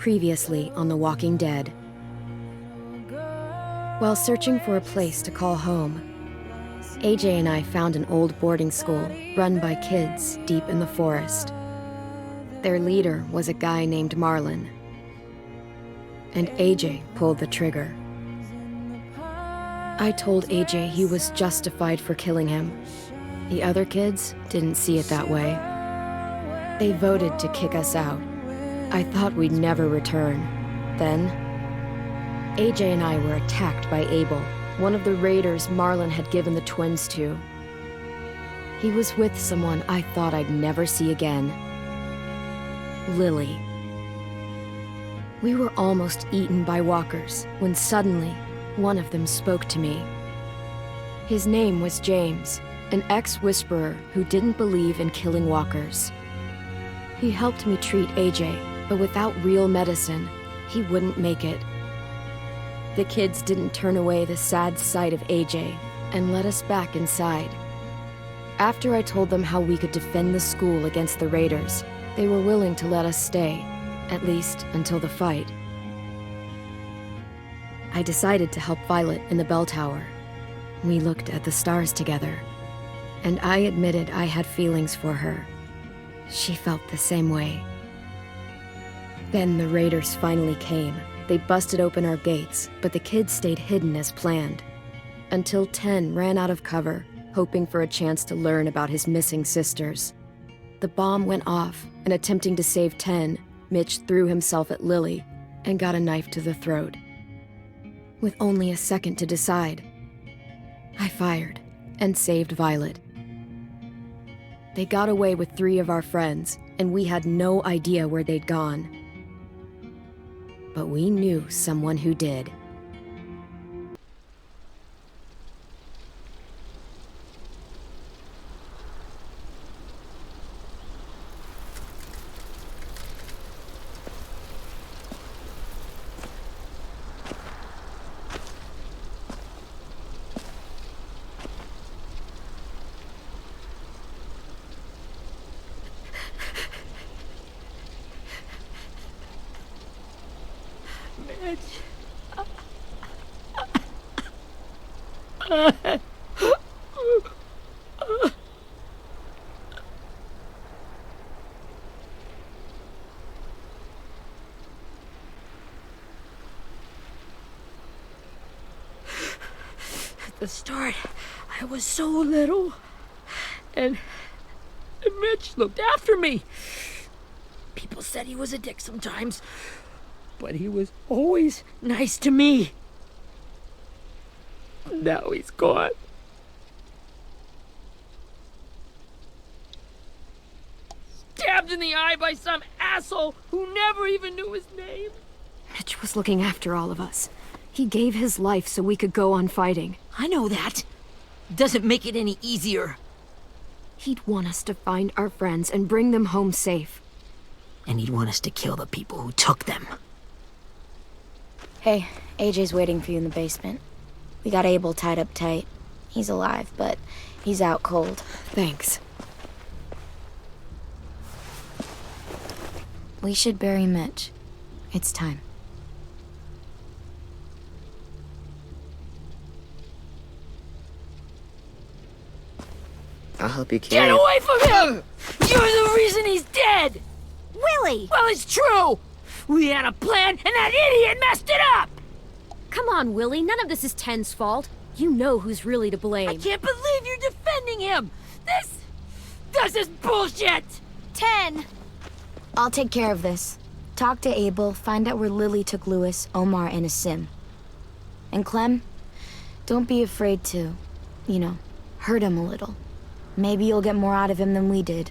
Previously on The Walking Dead. While searching for a place to call home, AJ and I found an old boarding school run by kids deep in the forest. Their leader was a guy named Marlon, and AJ pulled the trigger. I told AJ he was justified for killing him. The other kids didn't see it that way. They voted to kick us out. I thought we'd never return. Then, AJ and I were attacked by Abel, one of the raiders Marlon had given the twins to. He was with someone I thought I'd never see again. Lily. We were almost eaten by walkers when suddenly, one of them spoke to me. His name was James, an ex-whisperer who didn't believe in killing walkers. He helped me treat AJ, but without real medicine, he wouldn't make it. The kids didn't turn away the sad sight of AJ and let us back inside. After I told them how we could defend the school against the raiders, they were willing to let us stay, at least until the fight. I decided to help Violet in the bell tower. We looked at the stars together, and I admitted I had feelings for her. She felt the same way. Then the raiders finally came. They busted open our gates, but the kids stayed hidden as planned. Until 10 ran out of cover, hoping for a chance to learn about his missing sisters. The bomb went off, and attempting to save 10, Mitch threw himself at Lily and got a knife to the throat. With only a second to decide, I fired and saved Violet. They got away with 3 of our friends, and we had no idea where they'd gone. But we knew someone who did. At the start, I was so little, and Mitch looked after me. People said he was a dick sometimes, but he was always nice to me. Now he's gone. Stabbed in the eye by some asshole who never even knew his name. Mitch was looking after all of us. He gave his life so we could go on fighting. I know that. Doesn't make it any easier. He'd want us to find our friends and bring them home safe. And he'd want us to kill the people who took them. Hey, AJ's waiting for you in the basement. We got Abel tied up tight. He's alive, but he's out cold. Thanks. We should bury Mitch. It's time. I'll help you carry Get away from him! You're the reason he's dead! Willie! Well, it's true! We had a plan, and that idiot messed it up! Come on, Willie. None of this is Ten's fault. You know who's really to blame. I can't believe you're defending him! This is bullshit! 10! I'll take care of this. Talk to Abel, find out where Lily took Lewis, Omar, and a sim. And Clem, don't be afraid to, hurt him a little. Maybe you'll get more out of him than we did.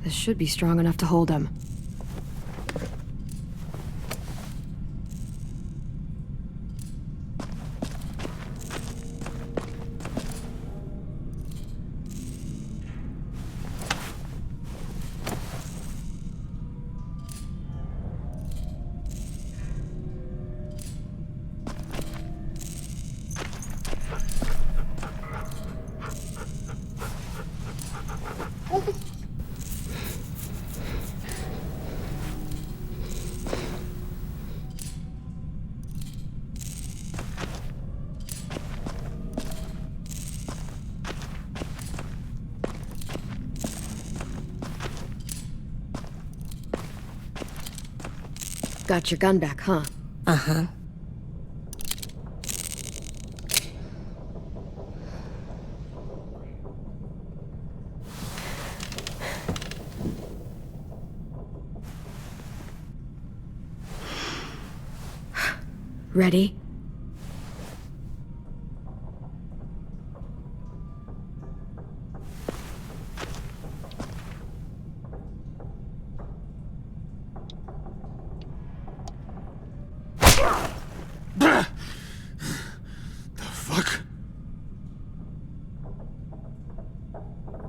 This should be strong enough to hold him. Got your gun back, huh? Uh-huh. Ready?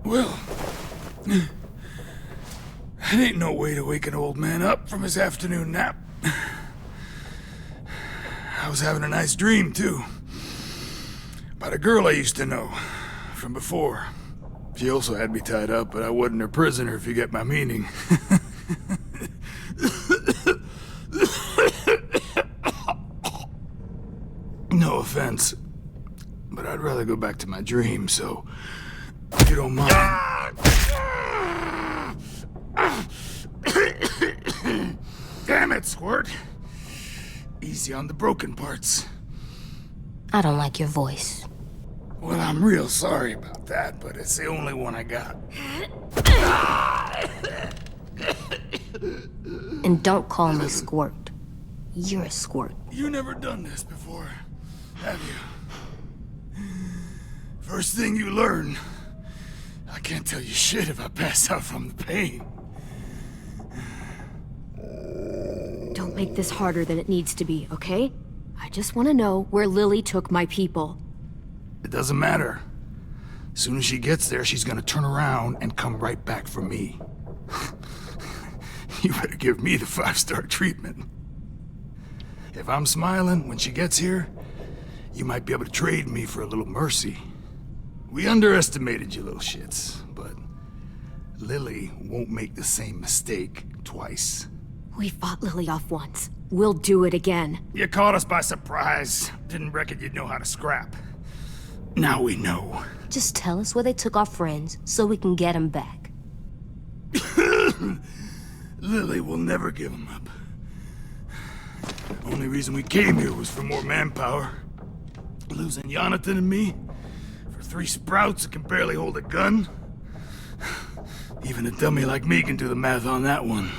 Well, that ain't no way to wake an old man up from his afternoon nap. I was having a nice dream, too. About a girl I used to know from before. She also had me tied up, but I wasn't her prisoner, if you get my meaning. No offense, but I'd rather go back to my dream, so if you don't mind. Damn it, Squirt. Easy on the broken parts. I don't like your voice. Well, I'm real sorry about that, but it's the only one I got. And don't call me Squirt. You're a squirt. You never done this before, have you? First thing you learn, I can't tell you shit if I pass out from the pain. Don't make this harder than it needs to be, okay? I just want to know where Lily took my people. It doesn't matter. As soon as she gets there, she's gonna turn around and come right back for me. You better give me the 5-star treatment. If I'm smiling when she gets here, you might be able to trade me for a little mercy. We underestimated you little shits, but Lily won't make the same mistake twice. We fought Lily off once. We'll do it again. You caught us by surprise. Didn't reckon you'd know how to scrap. Now we know. Just tell us where they took our friends so we can get them back. Lily will never give them up. Only reason we came here was for more manpower. Losing Jonathan and me for 3 sprouts that can barely hold a gun. Even a dummy like me can do the math on that one.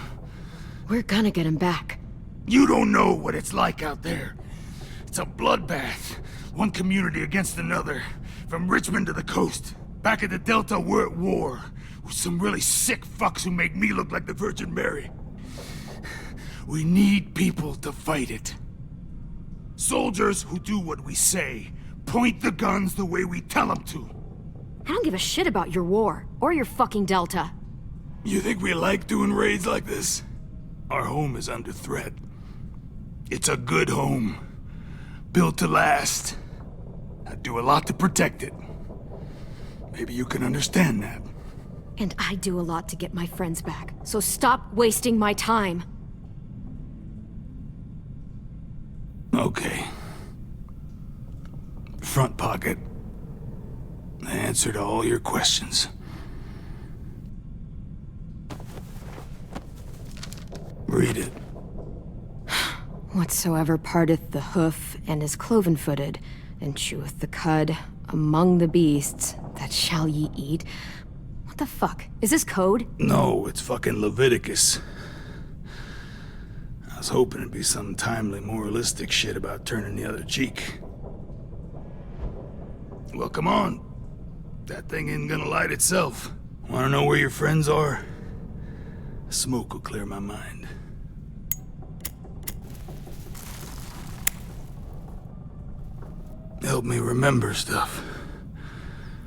We're gonna get him back. You don't know what it's like out there. It's a bloodbath. One community against another. From Richmond to the coast. Back at the Delta, we're at war. With some really sick fucks who make me look like the Virgin Mary. We need people to fight it. Soldiers who do what we say. Point the guns the way we tell them to. I don't give a shit about your war, or your fucking Delta. You think we like doing raids like this? Our home is under threat. It's a good home. Built to last. I'd do a lot to protect it. Maybe you can understand that. And I do a lot to get my friends back, so stop wasting my time. Okay. Front pocket. The answer to all your questions. Read it. Whatsoever parteth the hoof and is cloven-footed, and cheweth the cud among the beasts, that shall ye eat. What the fuck? Is this code? No, it's fucking Leviticus. I was hoping it'd be some timely moralistic shit about turning the other cheek. Well, come on. That thing ain't gonna light itself. Wanna know where your friends are? Smoke will clear my mind. Help me remember stuff.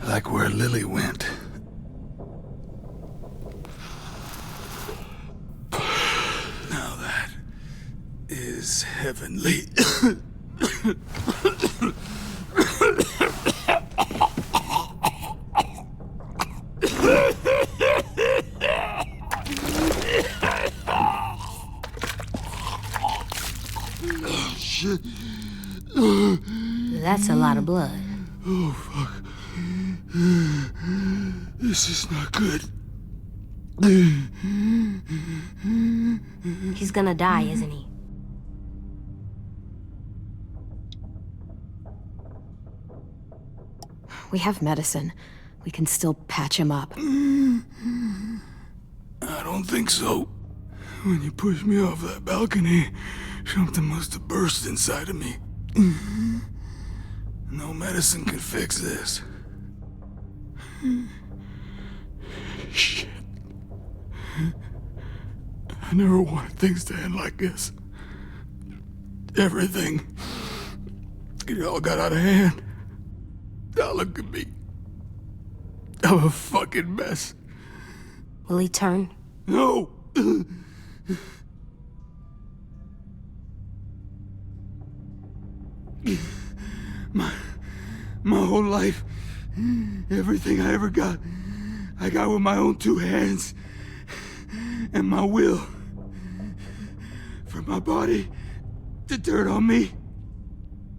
Like where Lily went. Now that is heavenly. Shit. That's a lot of blood. Oh, fuck. This is not good. He's gonna die, isn't he? We have medicine. We can still patch him up. I don't think so. When you pushed me off that balcony, something must have burst inside of me. No medicine can fix this. Shit. I never wanted things to end like this. Everything. It all got out of hand. Now look at me. I'm a fucking mess. Will he turn? No! My whole life, everything I ever got, I got with my own two hands and my will. For my body to turn on me,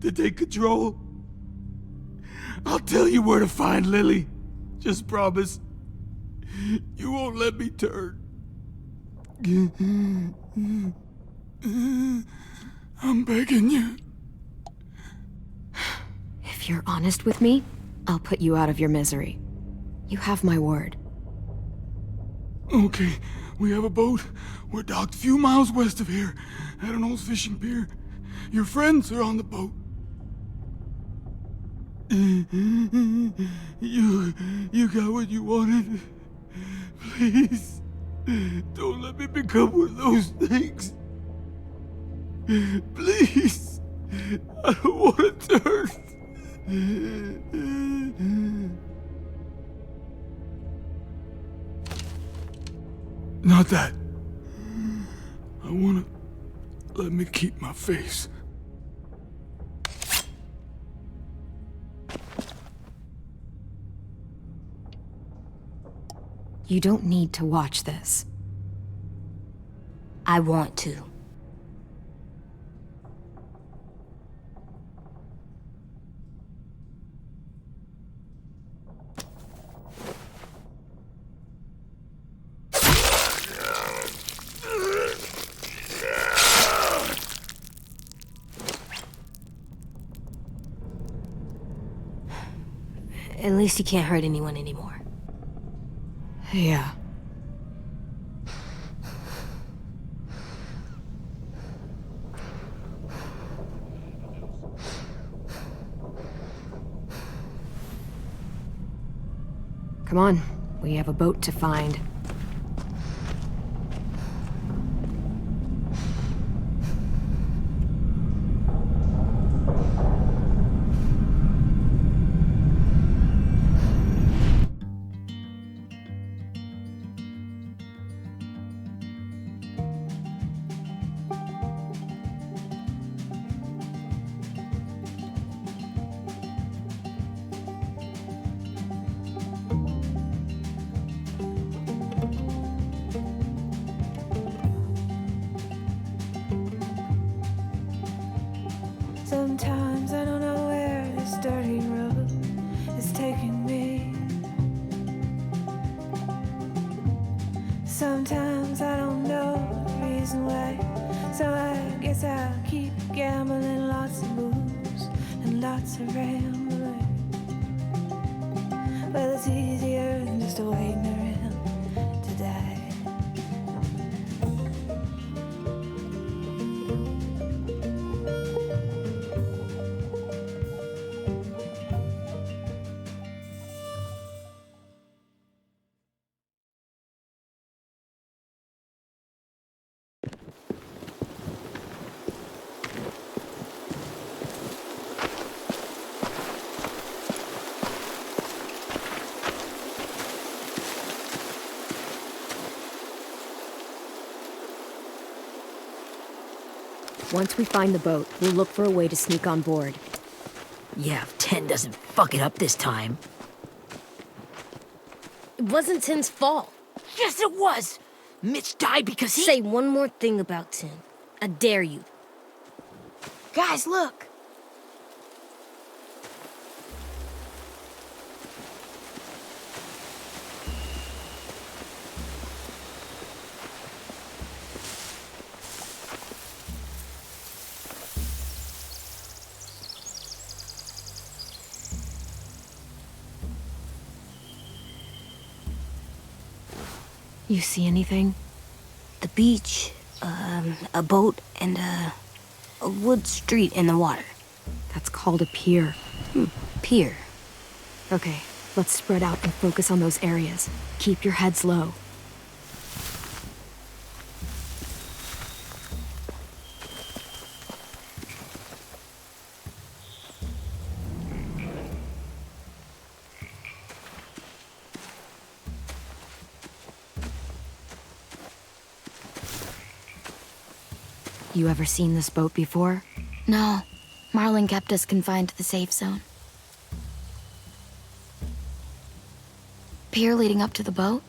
to take control. I'll tell you where to find Lily. Just promise. You won't let me turn. I'm begging you. If you're honest with me, I'll put you out of your misery. You have my word. Okay, we have a boat. We're docked a few miles west of here, at an old fishing pier. Your friends are on the boat. You got what you wanted. Please, don't let me become one of those things. Please, I don't want to turn. Not that. I want to let me keep my face. You don't need to watch this. I want to. At least he can't hurt anyone anymore. Yeah. Come on, we have a boat to find. Sometimes I don't know where this dirty road is taking me. Sometimes I don't know the reason why, so I guess I'll keep gambling, lots of moves and lots of rambling. Well, it's easier than just waiting around to die. Once we find the boat, we'll look for a way to sneak on board. Yeah, if 10 doesn't fuck it up this time. It wasn't Tin's fault. Yes, it was! Mitch died because he... Say one more thing about Tin. I dare you. Guys, look! You see anything? The beach, a boat, and a wood street in the water. That's called a pier. Pier. Okay, let's spread out and focus on those areas. Keep your heads low. You ever seen this boat before? No, Marlin kept us confined to the safe zone. Pier leading up to the boat?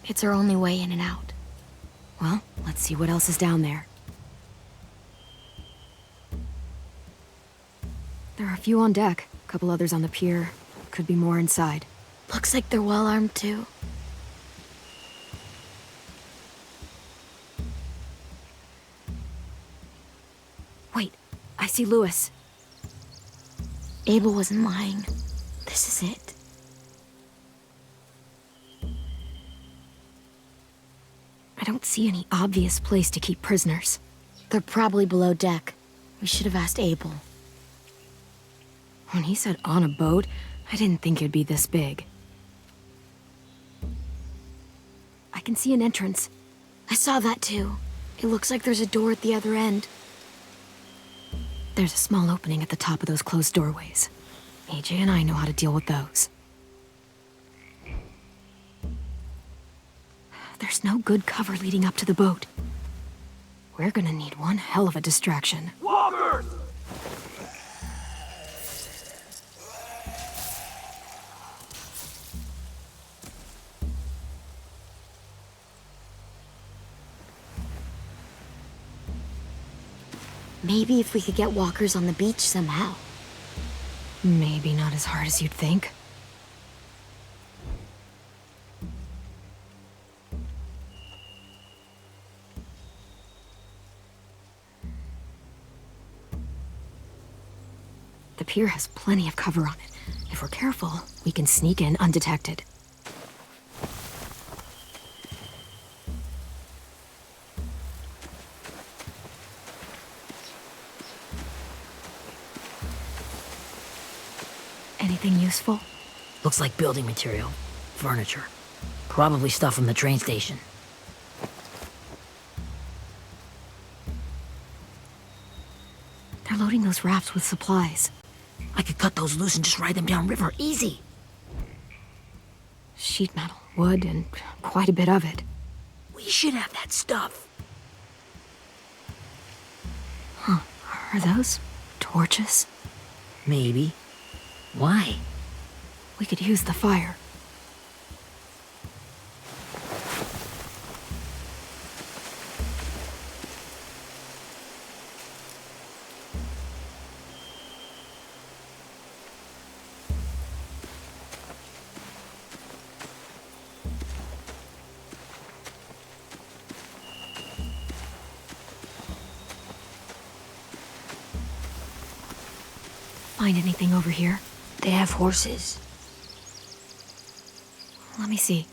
It's our only way in and out. Well, let's see what else is down there. There are a few on deck, a couple others on the pier. Could be more inside. Looks like they're well armed too. Wait, I see Lewis. Abel wasn't lying. This is it. I don't see any obvious place to keep prisoners. They're probably below deck. We should have asked Abel. When he said on a boat, I didn't think it'd be this big. I can see an entrance. I saw that too. It looks like there's a door at the other end. There's a small opening at the top of those closed doorways. AJ and I know how to deal with those. There's no good cover leading up to the boat. We're gonna need one hell of a distraction. Walkers! Maybe if we could get walkers on the beach somehow. Maybe not as hard as you'd think. The pier has plenty of cover on it. If we're careful, we can sneak in undetected. Anything useful? Looks like building material. Furniture. Probably stuff from the train station. They're loading those rafts with supplies. I could cut those loose and just ride them downriver. Easy. Sheet metal, wood, and quite a bit of it. We should have that stuff. Are those torches? Maybe. Why? We could use the fire. Find anything over here? They have horses. Let me see.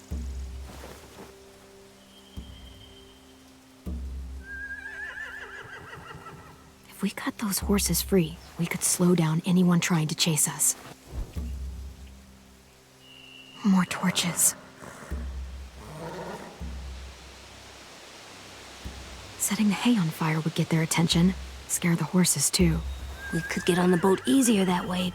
If we cut those horses free, we could slow down anyone trying to chase us. More torches. Setting the hay on fire would get their attention. Scare the horses, too. We could get on the boat easier that way.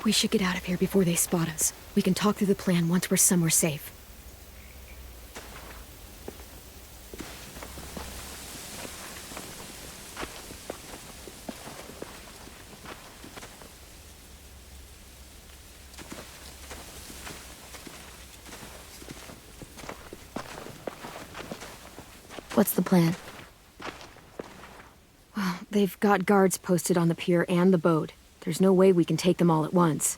We should get out of here before they spot us. We can talk through the plan once we're somewhere safe. What's the plan? Well, they've got guards posted on the pier and the boat. There's no way we can take them all at once.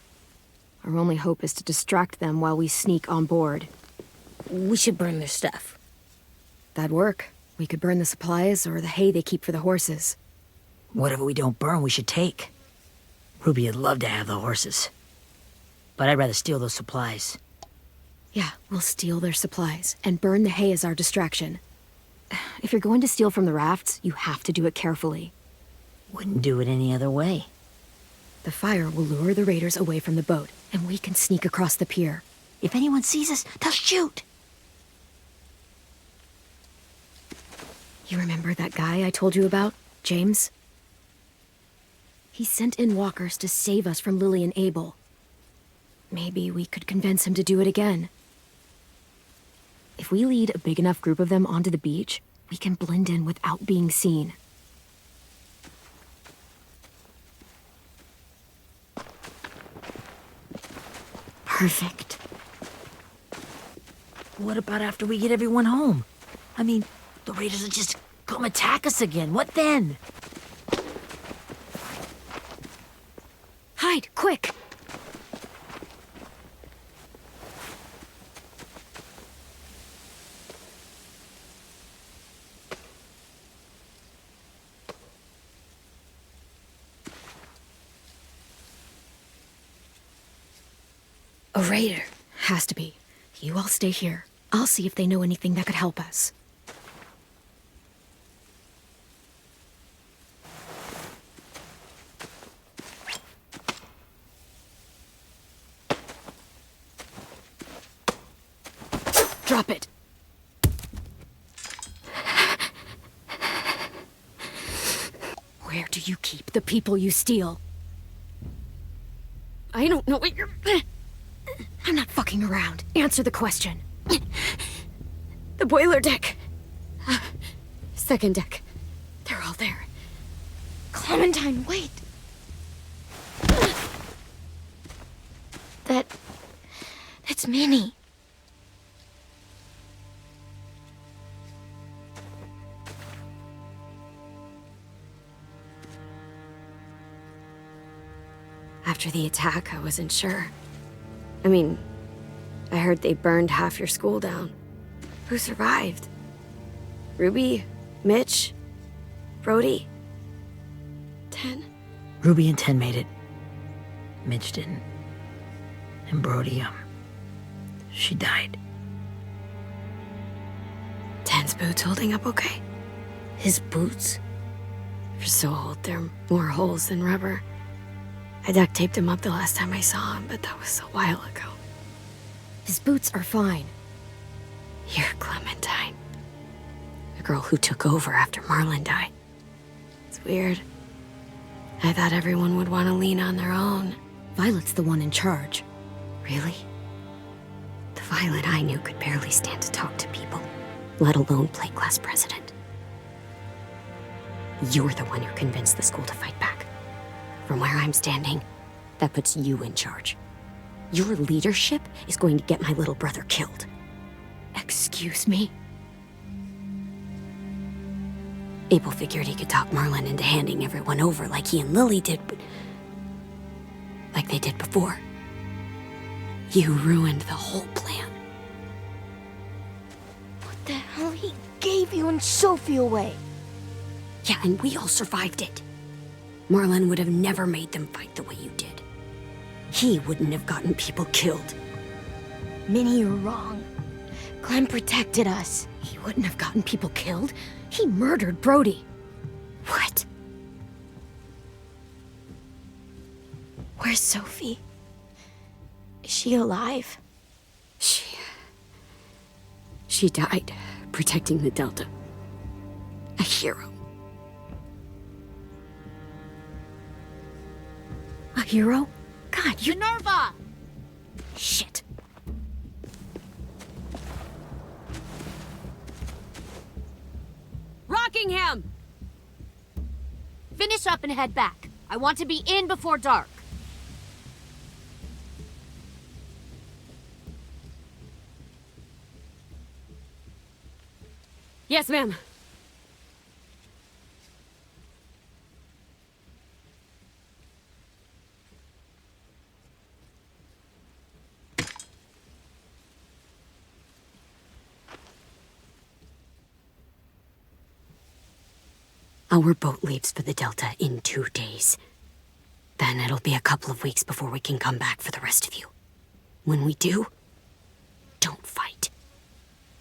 Our only hope is to distract them while we sneak on board. We should burn their stuff. That'd work. We could burn the supplies or the hay they keep for the horses. Whatever we don't burn, we should take. Ruby would love to have the horses. But I'd rather steal those supplies. Yeah, we'll steal their supplies and burn the hay as our distraction. If you're going to steal from the rafts, you have to do it carefully. Wouldn't do it any other way. The fire will lure the raiders away from the boat, and we can sneak across the pier. If anyone sees us, they'll shoot. You remember that guy I told you about, James? He sent in walkers to save us from Lily and Abel. Maybe we could convince him to do it again. If we lead a big enough group of them onto the beach, we can blend in without being seen. Perfect. What about after we get everyone home? I mean, the raiders will just come attack us again. What then? Hide, quick! A raider. Has to be. You all stay here. I'll see if they know anything that could help us. Drop it. Where do you keep the people you steal? I don't know what you're... I'm not fucking around. Answer the question. The boiler deck. Second deck. They're all there. Clementine, wait! That's Minnie. After the attack, I wasn't sure. I mean, I heard they burned half your school down. Who survived? Ruby? Mitch? Brody? 10? Ruby and 10 made it. Mitch didn't. And Brody, she died. 10's boots holding up okay? His boots? They're so old, there are more holes than rubber. I duct taped him up the last time I saw him, but that was a while ago. His boots are fine. You're Clementine. The girl who took over after Marlon died. It's weird. I thought everyone would want to lean on their own. Violet's the one in charge. Really? The Violet I knew could barely stand to talk to people, let alone play class president. You're the one who convinced the school to fight back. From where I'm standing, that puts you in charge. Your leadership is going to get my little brother killed. Excuse me? Abel figured he could talk Marlon into handing everyone over like he and Lily did, but... like they did before. You ruined the whole plan. What the hell? He gave you and Sophie away. Yeah, and we all survived it. Marlon would have never made them fight the way you did. He wouldn't have gotten people killed. Minnie, you're wrong. Clem protected us. He wouldn't have gotten people killed. He murdered Brody. What? Where's Sophie? Is she alive? She died protecting the Delta. A hero. A hero? God, you... Minerva! Shit. Rockingham! Finish up and head back. I want to be in before dark. Yes, ma'am. Our boat leaves for the Delta in 2 days. Then it'll be a couple of weeks before we can come back for the rest of you. When we do, don't fight.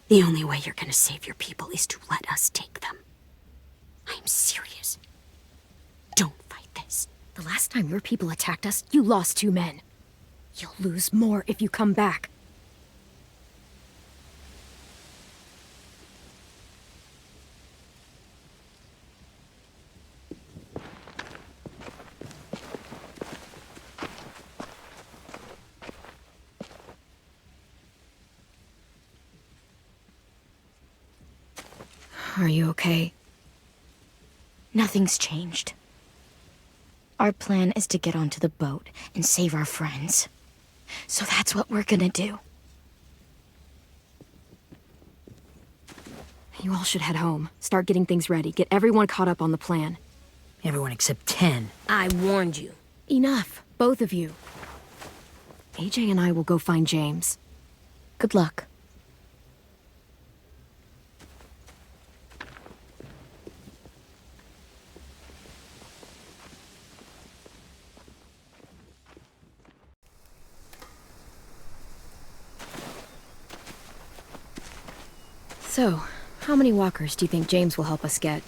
The only way you're gonna save your people is to let us take them. I'm serious. Don't fight this. The last time your people attacked us, you lost 2 men. You'll lose more if you come back. Are you okay? Nothing's changed. Our plan is to get onto the boat and save our friends. So that's what we're gonna do. You all should head home. Start getting things ready. Get everyone caught up on the plan. Everyone except 10. I warned you. Enough, both of you. AJ and I will go find James. Good luck. So, how many walkers do you think James will help us get?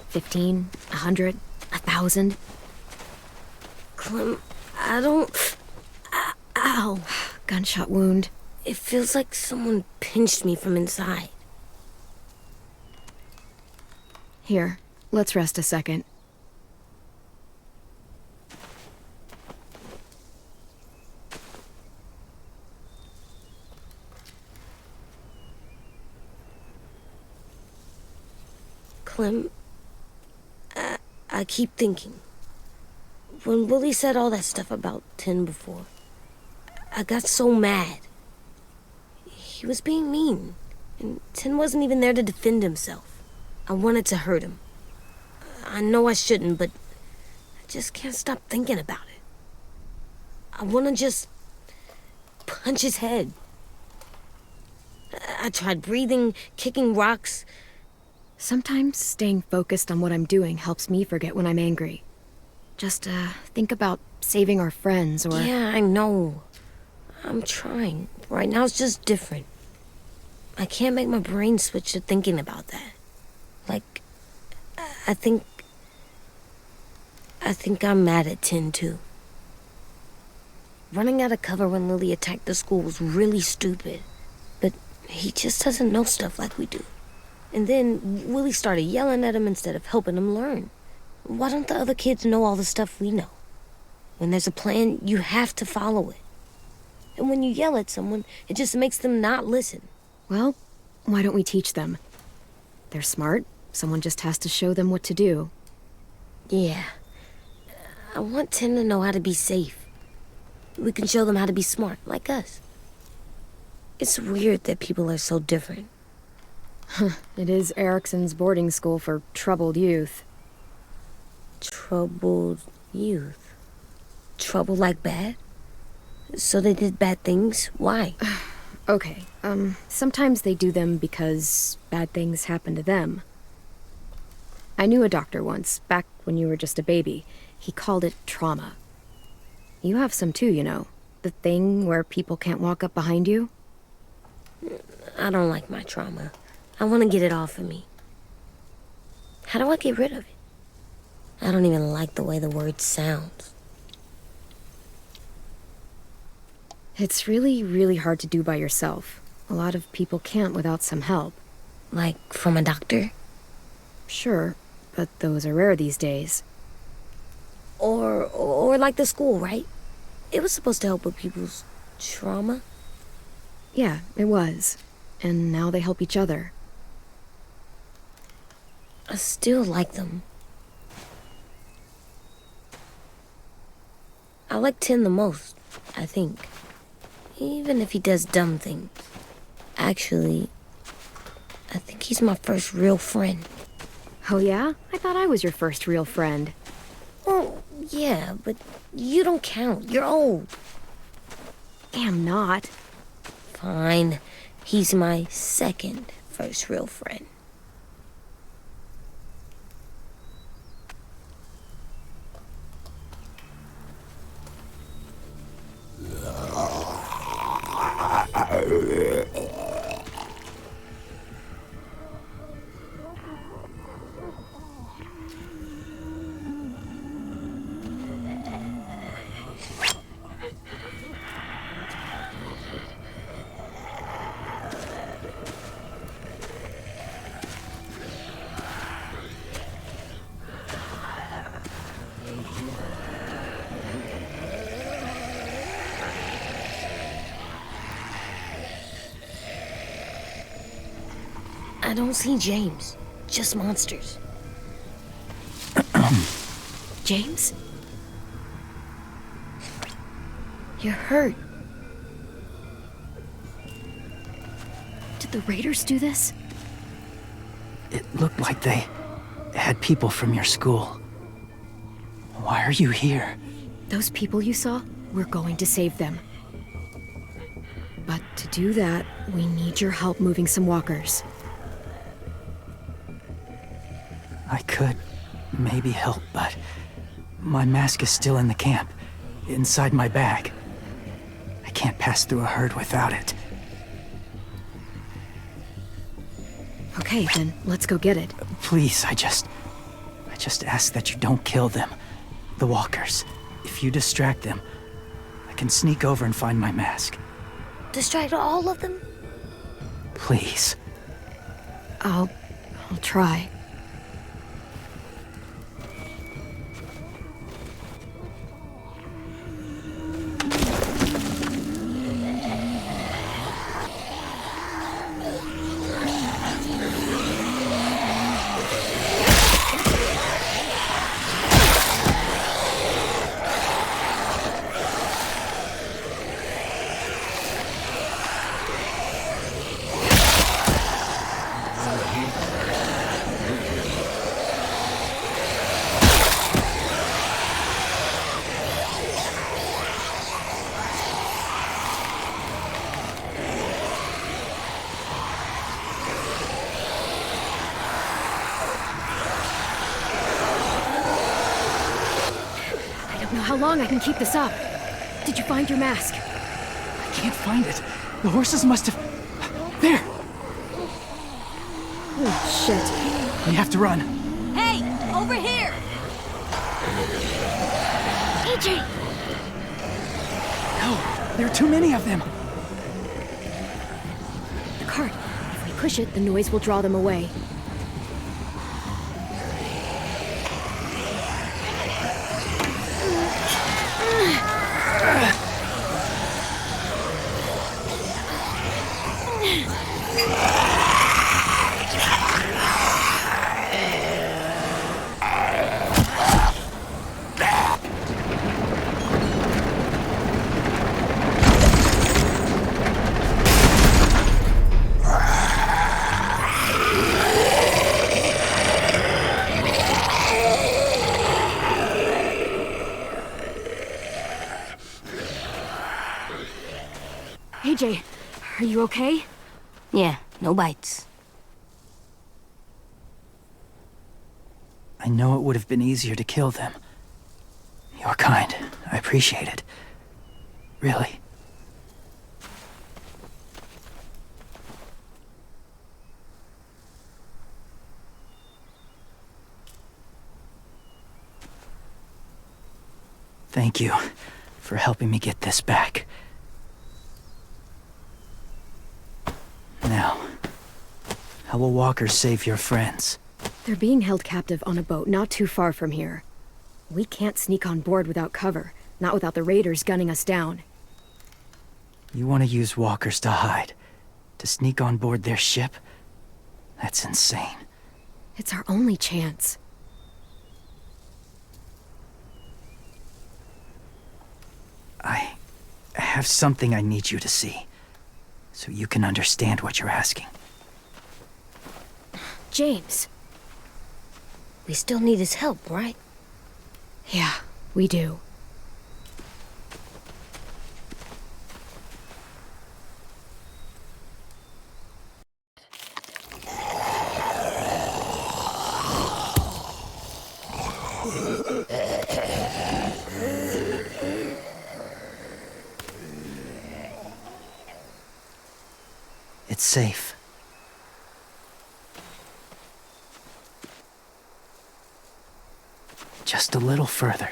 15? 100? 1,000? Clem, I don't... Ow. Gunshot wound. It feels like someone pinched me from inside. Here, let's rest a second. Clem, I keep thinking. When Willie said all that stuff about 10 before, I got so mad. He was being mean, and 10 wasn't even there to defend himself. I wanted to hurt him. I know I shouldn't, but I just can't stop thinking about it. I want to just punch his head. I tried breathing, kicking rocks. Sometimes staying focused on what I'm doing helps me forget when I'm angry. Just, think about saving our friends or... Yeah, I know. I'm trying. Right now it's just different. I can't make my brain switch to thinking about that. Like, I think I'm mad at 10 too. Running out of cover when Lily attacked the school was really stupid. But he just doesn't know stuff like we do. And then Willie started yelling at him instead of helping him learn. Why don't the other kids know all the stuff we know? When there's a plan, you have to follow it. And when you yell at someone, it just makes them not listen. Well, why don't we teach them? They're smart. Someone just has to show them what to do. Yeah. I want 10 to know how to be safe. We can show them how to be smart, like us. It's weird that people are so different. It is Erickson's boarding school for troubled youth. Troubled youth? Trouble like bad? So they did bad things? Why? Okay, sometimes they do them because bad things happen to them. I knew a doctor once, back when you were just a baby. He called it trauma. You have some too, you know. The thing where people can't walk up behind you. I don't like my trauma. I want to get it off of me. How do I get rid of it? I don't even like the way the word sounds. It's really, really hard to do by yourself. A lot of people can't without some help. Like from a doctor? Sure, but those are rare these days. Or like the school, right? It was supposed to help with people's trauma. Yeah, it was. And now they help each other. I still like them. I like Tin the most, I think. Even if he does dumb things. Actually, I think he's my first real friend. Oh yeah? I thought I was your first real friend. Well, yeah, but you don't count. You're old. Am not. Fine. He's my second first real friend. I don't see James. Just monsters. James? You're hurt. Did the raiders do this? It looked like they had people from your school. Why are you here? Those people you saw, we're going to save them. But to do that, we need your help moving some walkers. I could maybe help, but my mask is still in the camp, inside my bag. I can't pass through a herd without it. Okay, then let's go get it. Please, I just ask that you don't kill them. The walkers. If you distract them, I can sneak over and find my mask. Distract all of them? Please. I'll try. How long I can keep this up? Did you find your mask? I can't find it. The horses must have... There! Oh, shit. We have to run. Hey, over here! AJ! No, there are too many of them. The cart. If we push it, the noise will draw them away. AJ, are you okay? Yeah, no bites. I know it would have been easier to kill them. You're kind. I appreciate it. Really. Thank you for helping me get this back. Now, how will walkers save your friends? They're being held captive on a boat not too far from here. We can't sneak on board without cover, not without the raiders gunning us down. You want to use walkers to hide? To sneak on board their ship? That's insane. It's our only chance. I have something I need you to see, so you can understand what you're asking. James. We still need his help, right? Yeah, we do. It's safe. Just a little further.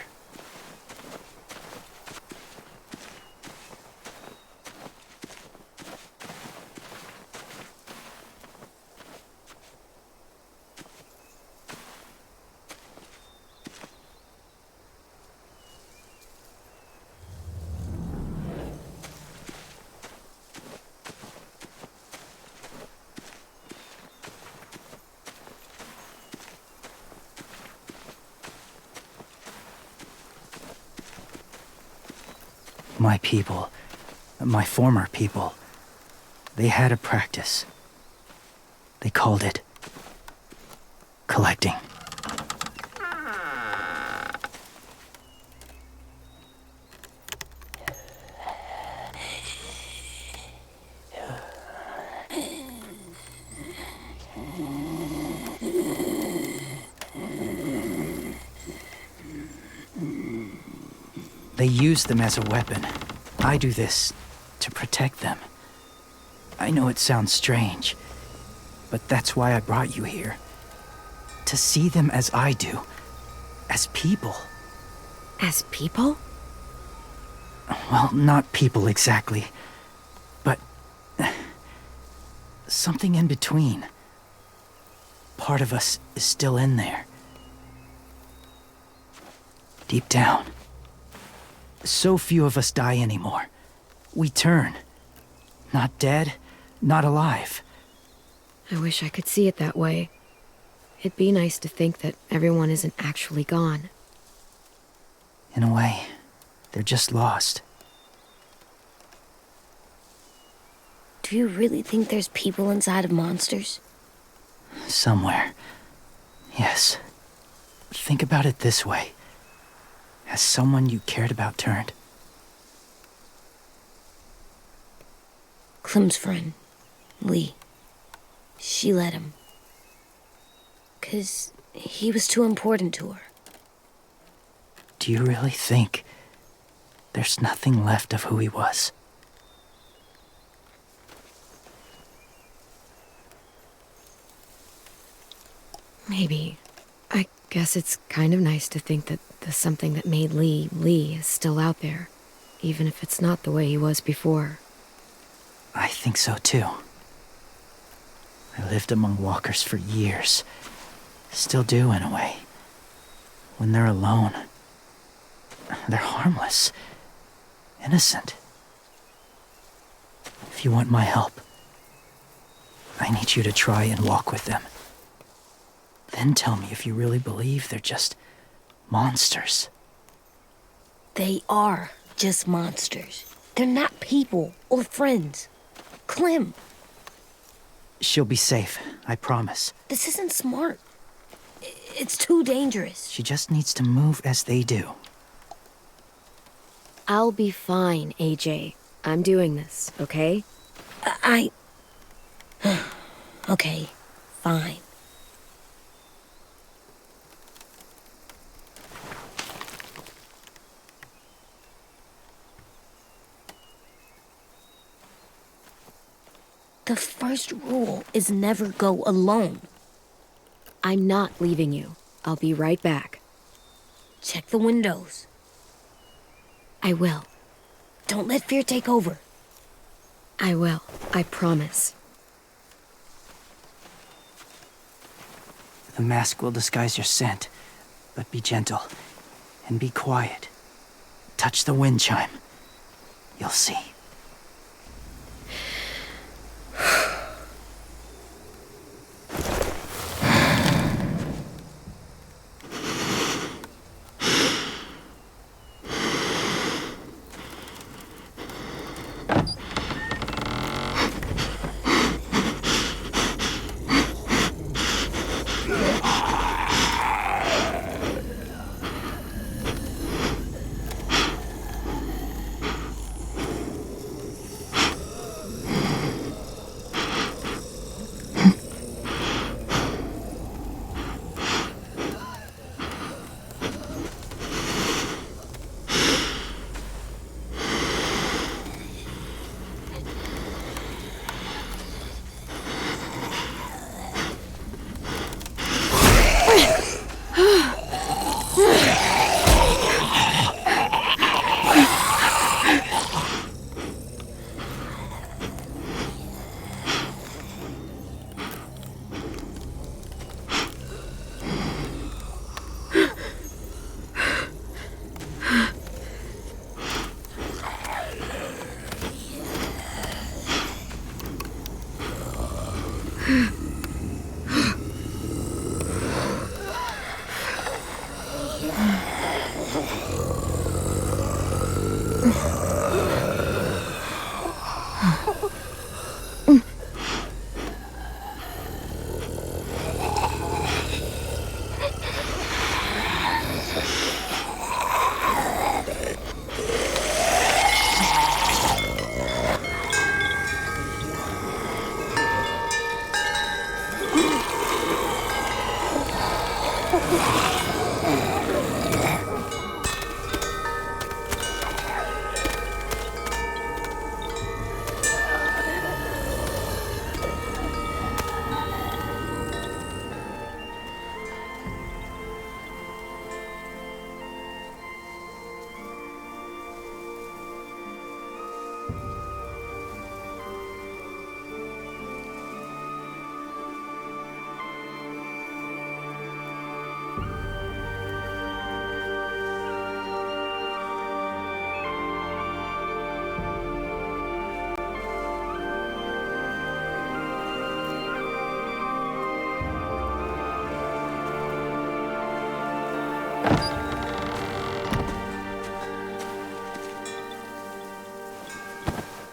My people, my former people, they had a practice. They called it collecting. They use them as a weapon. I do this to protect them. I know it sounds strange, but that's why I brought you here. To see them as I do. As people. As people? Well, not people exactly, but something in between. Part of us is still in there. Deep down. So few of us die anymore. We turn. Not dead, not alive. I wish I could see it that way. It'd be nice to think that everyone isn't actually gone. In a way, they're just lost. Do you really think there's people inside of monsters? Somewhere. Yes. Think about it this way. Has someone you cared about turned? Clem's friend, Lee. She let him. 'Cause he was too important to her. Do you really think there's nothing left of who he was? Maybe. I guess it's kind of nice to think that the something that made Lee Lee is still out there, even if it's not the way he was before. I think so too. I lived among walkers for years. Still do in a way. When they're alone, they're harmless. Innocent. If you want my help, I need you to try and walk with them. Then tell me if you really believe they're just monsters. They are just monsters. They're not people or friends. Clem, She'll be safe, I promise. this isn't smart. It's too dangerous. She just needs to move as they do. I'll be fine, AJ. I'm doing this, okay? I... Okay, fine. The first rule is never go alone. I'm not leaving you. I'll be right back. Check the windows. I will. Don't let fear take over. I will. I promise. The mask will disguise your scent, but be gentle. and be quiet. Touch the wind chime. You'll see.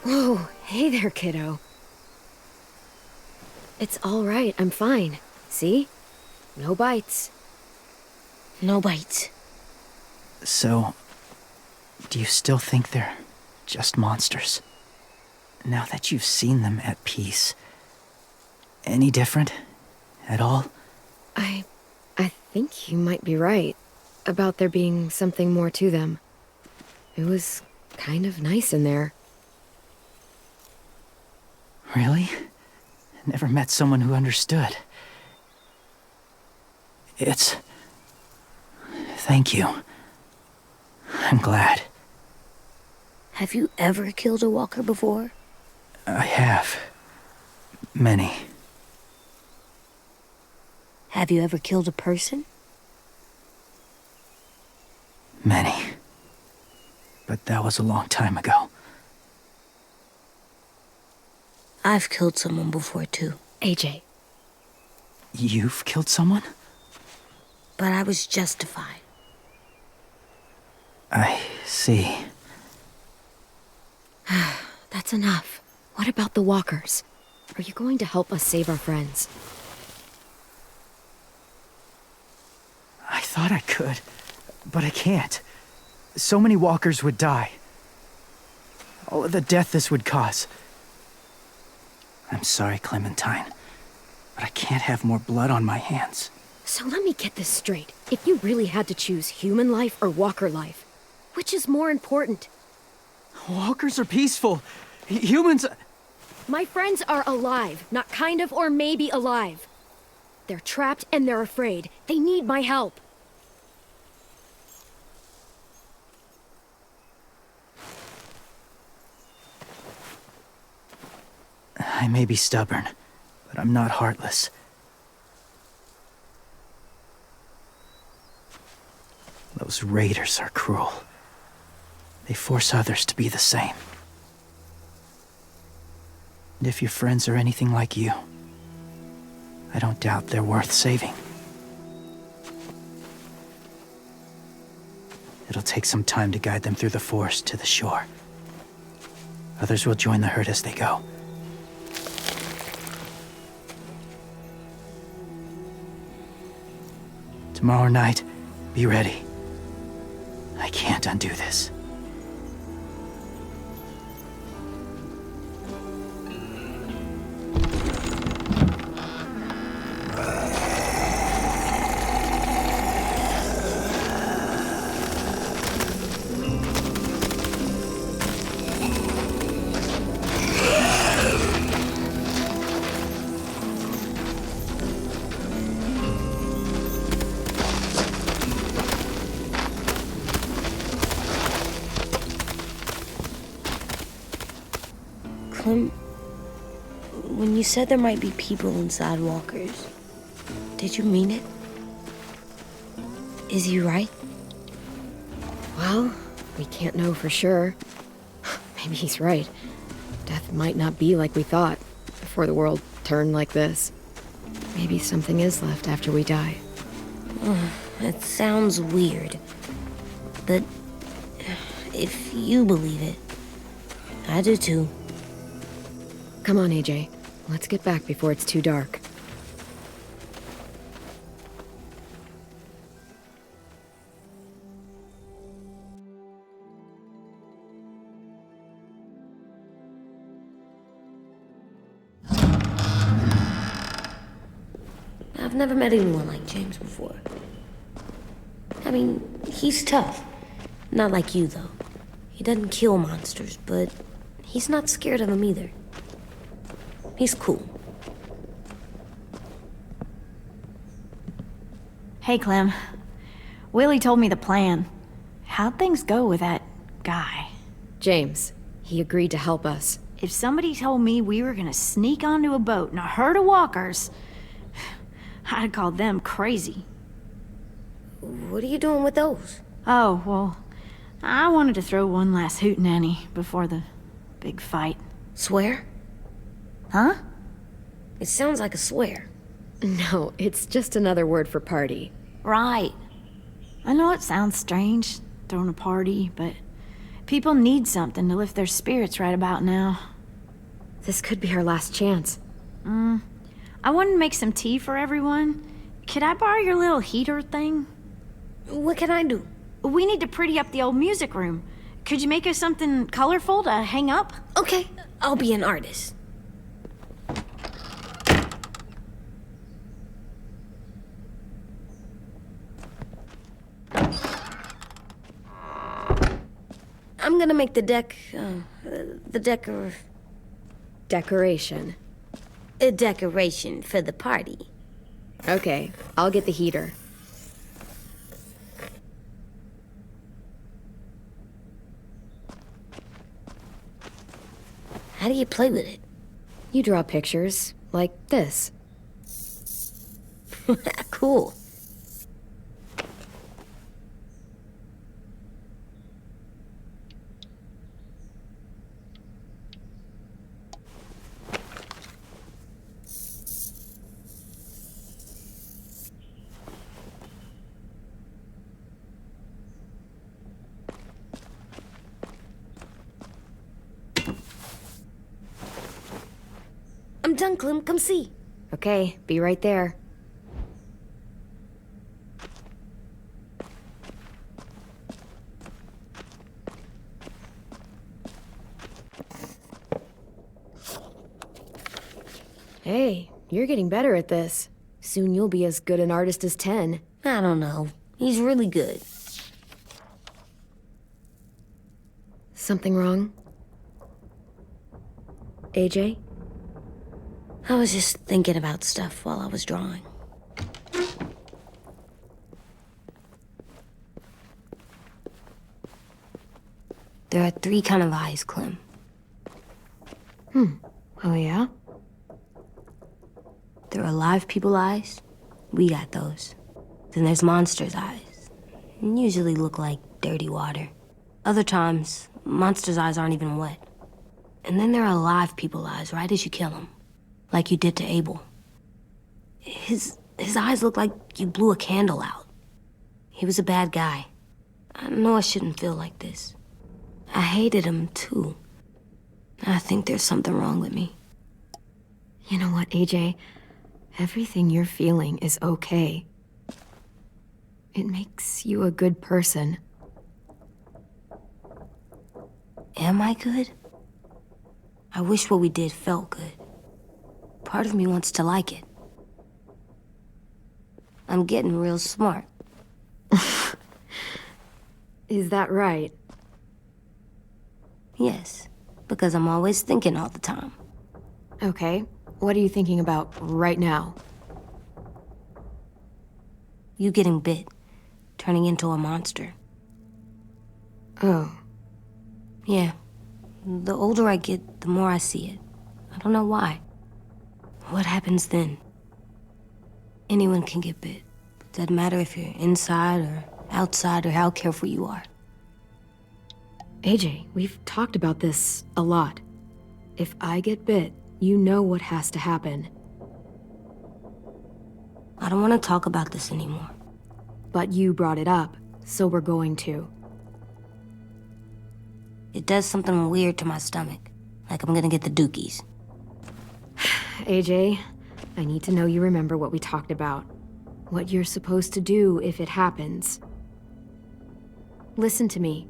Whoa, hey there, kiddo. It's all right, I'm fine. See? No bites. No bites. So, do you still think they're just monsters? Now that you've seen them at peace, any different at all? I think you might be right about there being something more to them. It was kind of nice in there. Really? Never met someone who understood. Thank you. I'm glad. Have you ever killed a walker before? I have. Many. Have you ever killed a person? Many. But that was a long time ago. I've killed someone before too. AJ. You've killed someone? But I was justified. I see. That's enough. What about the walkers? Are you going to help us save our friends? I thought I could, but I can't. So many walkers would die. All of the death this would cause. I'm sorry, Clementine, but I can't have more blood on my hands. So let me get this straight. If you really had to choose human life or walker life, which is more important? Walkers are peaceful. Humans... My friends are alive, not kind of or maybe alive. They're trapped and they're afraid. They need my help. I may be stubborn, but I'm not heartless. Those raiders are cruel. They force others to be the same. And if your friends are anything like you, I don't doubt they're worth saving. It'll take some time to guide them through the forest to the shore. Others will join the herd as they go. Tomorrow night, be ready. I can't undo this. Clem, when you said there might be people inside walkers, did you mean it? Is he right? Well, we can't know for sure. Maybe he's right. Death might not be like we thought before the world turned like this. Maybe something is left after we die. It sounds weird, but if you believe it, I do too. Come on, AJ. Let's get back before it's too dark. I've never met anyone like James before. I mean, he's tough. Not like you, though. He doesn't kill monsters, but he's not scared of them either. He's cool. Hey, Clem. Willie told me the plan. How'd things go with that guy? James, he agreed to help us. If somebody told me we were gonna sneak onto a boat in a herd of walkers, I'd call them crazy. What are you doing with those? Oh, well, I wanted to throw one last hootenanny before the big fight. Swear? Huh? It sounds like a swear. No, it's just another word for party. Right. I know it sounds strange, throwing a party, but people need something to lift their spirits right about now. This could be our last chance. I wanted to make some tea for everyone. Could I borrow your little heater thing? What can I do? We need to pretty up the old music room. Could you make us something colorful to hang up? Okay, I'll be an artist. I'm gonna make the Decoration. a decoration for the party. Okay, I'll get the heater. How do you play with it? You draw pictures, like this. Cool. I'm done, Clem. Come see. Okay, be right there. Hey, you're getting better at this. Soon you'll be as good an artist as 10. I don't know. He's really good. Something wrong? AJ? I was just thinking about stuff while I was drawing. There are 3 kind of eyes, Clem. Oh yeah? There are live people eyes. We got those. Then there's monsters' eyes. usually look like dirty water. Other times, monsters' eyes aren't even wet. And then there are live people eyes right as you kill them, like you did to Abel. His eyes look like you blew a candle out. He was a bad guy. I know I shouldn't feel like this. I hated him, too. I think there's something wrong with me. You know what, AJ? Everything you're feeling is okay. It makes you a good person. Am I good? I wish what we did felt good. Part of me wants to like it. I'm getting real smart. Is that right? Yes, because I'm always thinking all the time. Okay, what are you thinking about right now? You getting bit, turning into a monster. Oh. Yeah. The older I get, the more I see it. I don't know why. What happens then? Anyone can get bit. Doesn't matter if you're inside or outside or how careful you are. AJ, we've talked about this a lot. If I get bit, you know what has to happen. I don't want to talk about this anymore. But you brought it up, so we're going to. It does something weird to my stomach. Like I'm gonna get the dookies. AJ, I need to know you remember what we talked about. What you're supposed to do if it happens. Listen to me.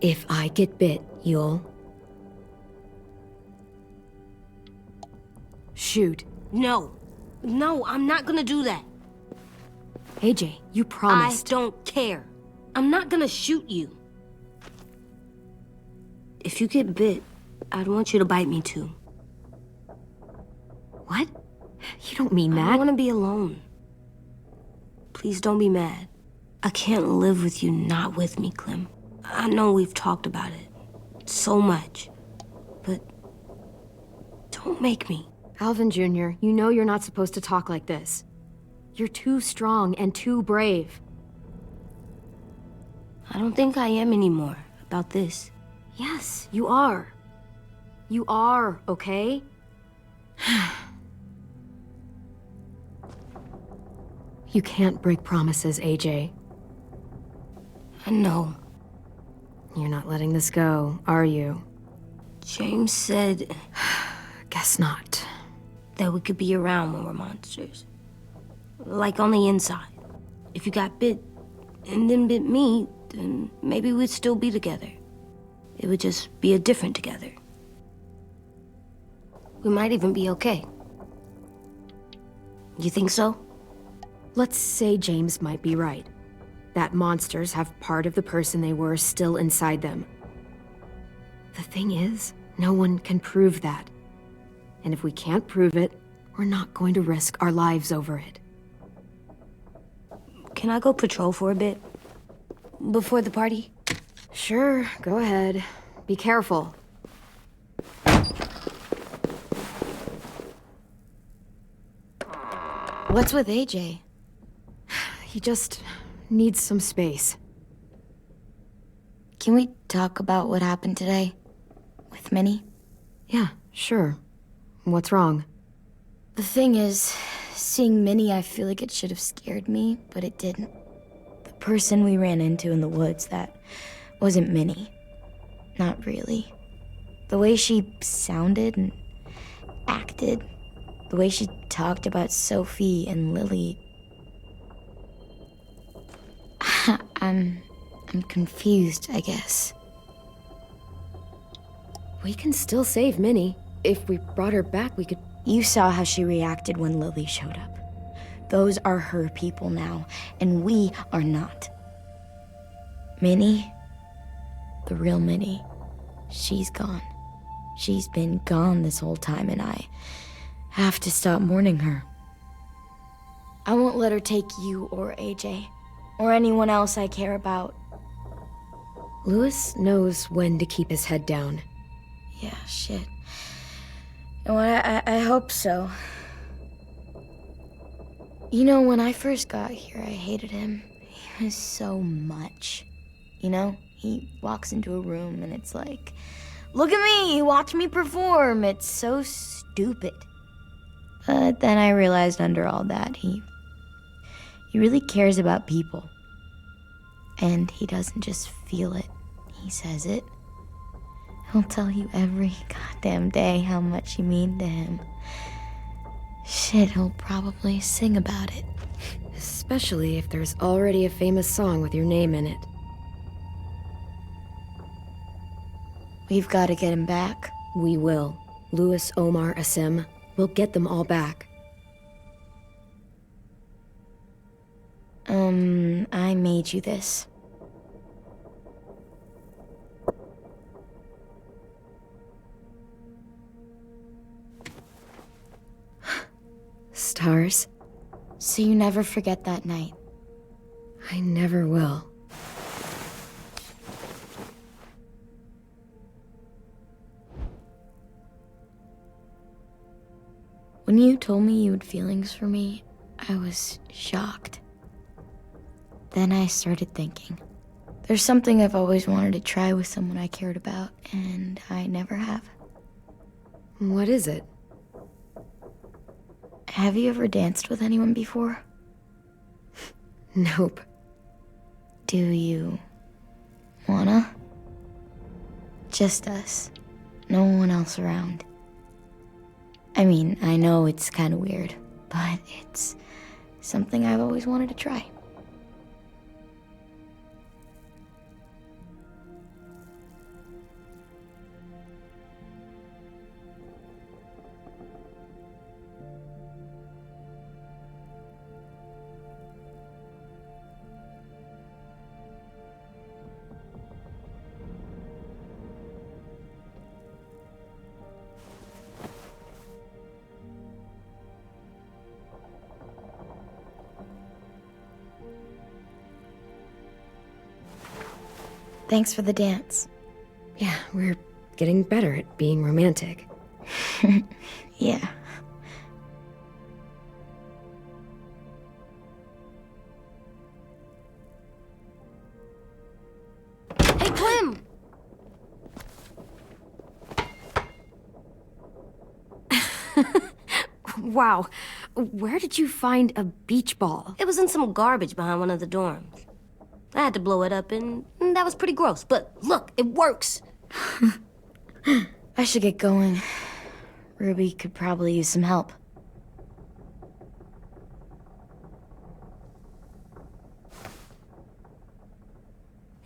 If I get bit, you'll... shoot. No. No, I'm not gonna do that. AJ, you promised. I don't care. I'm not gonna shoot you. If you get bit, I'd want you to bite me too. What? You don't mean that. I want to be alone. Please don't be mad. I can't live with you not with me, Clem. I know we've talked about it so much, but don't make me. Alvin Jr., you know you're not supposed to talk like this. You're too strong and too brave. I don't think I am anymore about this. Yes, you are. You are, okay? You can't break promises, AJ. I know. You're not letting this go, are you? James said Guess not. that we could be around when we're monsters. Like on the inside. If you got bit and then bit me, then maybe we'd still be together. It would just be a different together. We might even be okay. You think so? Let's say James might be right. That monsters have part of the person they were still inside them. The thing is, no one can prove that. And if we can't prove it, we're not going to risk our lives over it. Can I go patrol for a bit? Before the party? Sure, go ahead. Be careful. What's with AJ? He just needs some space. Can we talk about what happened today? With Minnie? Yeah, sure. What's wrong? The thing is, seeing Minnie, I feel like it should have scared me, but it didn't. The person we ran into in the woods, that wasn't Minnie. Not really. The way she sounded and acted, the way she talked about Sophie and Lily. I'm confused, I guess. We can still save Minnie. If we brought her back, we could... You saw how she reacted when Lily showed up. Those are her people now, and we are not. Minnie, the real Minnie, she's gone. She's been gone this whole time, and I have to stop mourning her. I won't let her take you or AJ, or anyone else I care about. Louis knows when to keep his head down. Yeah, shit. No, I hope so. You know, when I first got here, I hated him. was so much. You know, he walks into a room and it's like, look at me, watch me perform. It's so stupid. But then I realized under all that, he really cares about people. And he doesn't just feel it, he says it. He'll tell you every goddamn day how much you mean to him. Shit, he'll probably sing about it. Especially if there's already a famous song with your name in it. We've got to get him back. We will. Louis, Omar, Asim. We'll get them all back. I made you this. Stars? So you never forget that night. I never will. When you told me you had feelings for me, I was shocked. Then I started thinking. There's something I've always wanted to try with someone I cared about, and I never have. What is it? Have you ever danced with anyone before? Nope. Do you wanna? Just us. No one else around. I mean, I know it's kind of weird, but it's something I've always wanted to try. Thanks for the dance. Yeah, we're getting better at being romantic. Yeah. Hey, Clem! Wow. Where did you find a beach ball? It was in some garbage behind one of the dorms. I had to blow it up, and that was pretty gross. But look, it works. I should get going. Ruby could probably use some help.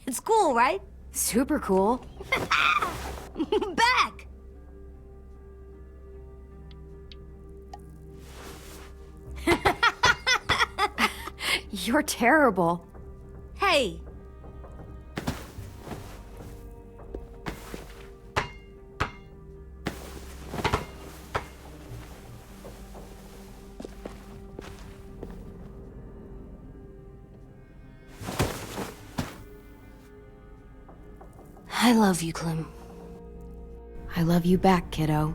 It's cool, right? Super cool. Back! You're terrible. Hey! I love you, Clem. I love you back, kiddo.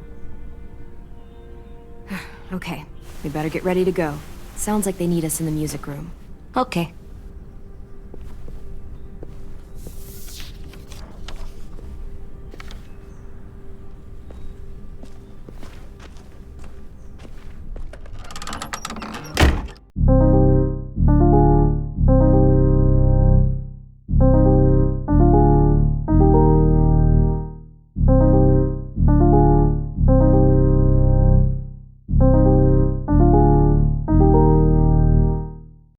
Okay, we better get ready to go. Sounds like they need us in the music room. Okay.